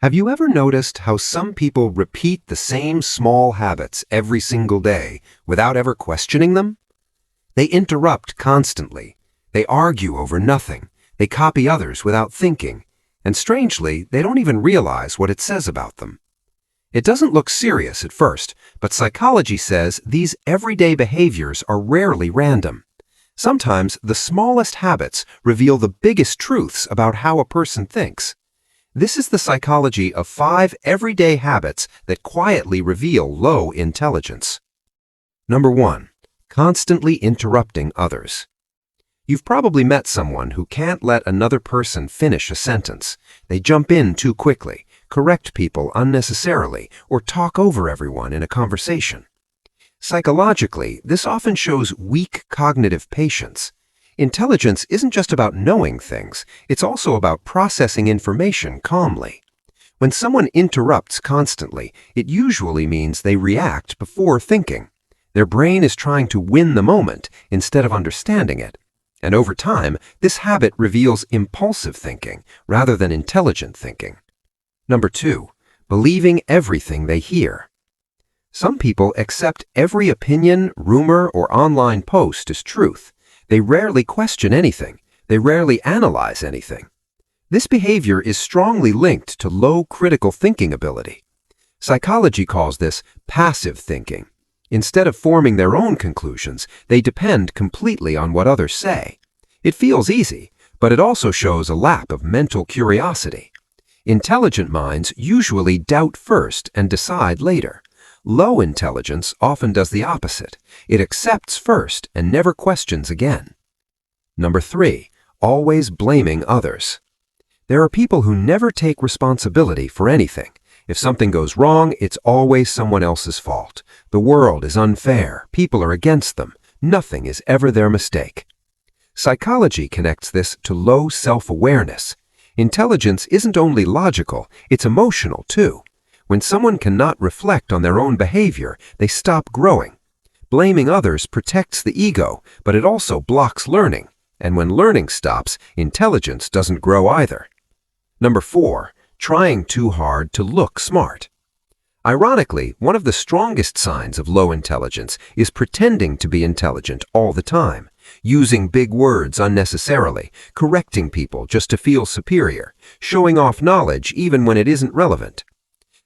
Have you ever noticed how some people repeat the same small habits every single day without ever questioning them? They interrupt constantly. They argue over nothing. They copy others without thinking. And strangely, they don't even realize what it says about them. It doesn't look serious at first, but psychology says these everyday behaviors are rarely random. Sometimes the smallest habits reveal the biggest truths about how a person thinks. This is the psychology of 5 everyday habits that quietly reveal low intelligence. Number 1. Constantly interrupting others. You've probably met someone who can't let another person finish a sentence. They jump in too quickly, correct people unnecessarily, or talk over everyone in a conversation. Psychologically, this often shows weak cognitive patience. Intelligence isn't just about knowing things, it's also about processing information calmly. When someone interrupts constantly, it usually means they react before thinking. Their brain is trying to win the moment instead of understanding it. And over time, this habit reveals impulsive thinking rather than intelligent thinking. Number 2. Believing everything they hear. Some people accept every opinion, rumor, or online post as truth. They rarely question anything. They rarely analyze anything. This behavior is strongly linked to low critical thinking ability. Psychology calls this passive thinking. Instead of forming their own conclusions, they depend completely on what others say. It feels easy, but it also shows a lack of mental curiosity. Intelligent minds usually doubt first and decide later. Low intelligence often does the opposite. It accepts first and never questions again. Number 3. Always blaming others. There are people who never take responsibility for anything. If something goes wrong, it's always someone else's fault. The world is unfair. People are against them. Nothing is ever their mistake. Psychology connects this to low self-awareness. Intelligence isn't only logical, it's emotional too. When someone cannot reflect on their own behavior, they stop growing. Blaming others protects the ego, but it also blocks learning. And when learning stops, intelligence doesn't grow either. Number 4. Trying too hard to look smart. Ironically, one of the strongest signs of low intelligence is pretending to be intelligent all the time, using big words unnecessarily, correcting people just to feel superior, showing off knowledge even when it isn't relevant.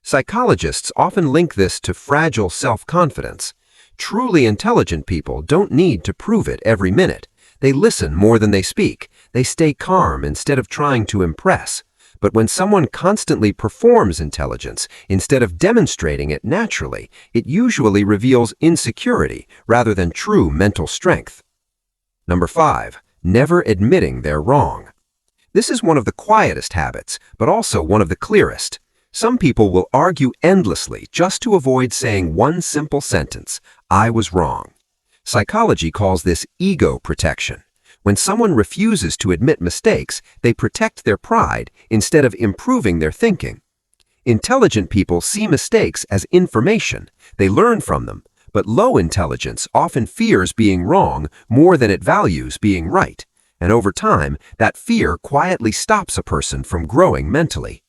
Psychologists often link this to fragile self-confidence. Truly intelligent people don't need to prove it every minute. They listen more than they speak. They stay calm instead of trying to impress. But when someone constantly performs intelligence instead of demonstrating it naturally, it usually reveals insecurity rather than true mental strength. Number 5. Never admitting they're wrong. This is one of the quietest habits, but also one of the clearest. Some people will argue endlessly just to avoid saying one simple sentence, "I was wrong." Psychology calls this ego protection. When someone refuses to admit mistakes, they protect their pride instead of improving their thinking. Intelligent people see mistakes as information. They learn from them, but low intelligence often fears being wrong more than it values being right. And over time, that fear quietly stops a person from growing mentally.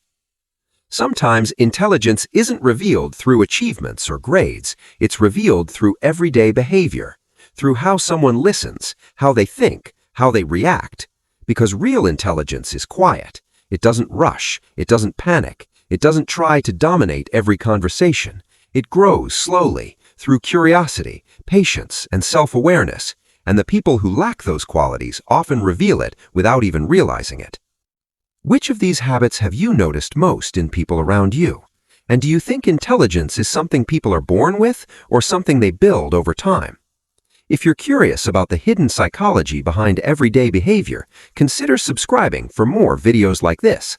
Sometimes intelligence isn't revealed through achievements or grades. It's revealed through everyday behavior, through how someone listens, how they think, how they react. Because real intelligence is quiet. It doesn't rush. It doesn't panic. It doesn't try to dominate every conversation. It grows slowly through curiosity, patience, and self-awareness. And the people who lack those qualities often reveal it without even realizing it. Which of these habits have you noticed most in people around you? And do you think intelligence is something people are born with or something they build over time? If you're curious about the hidden psychology behind everyday behavior, consider subscribing for more videos like this.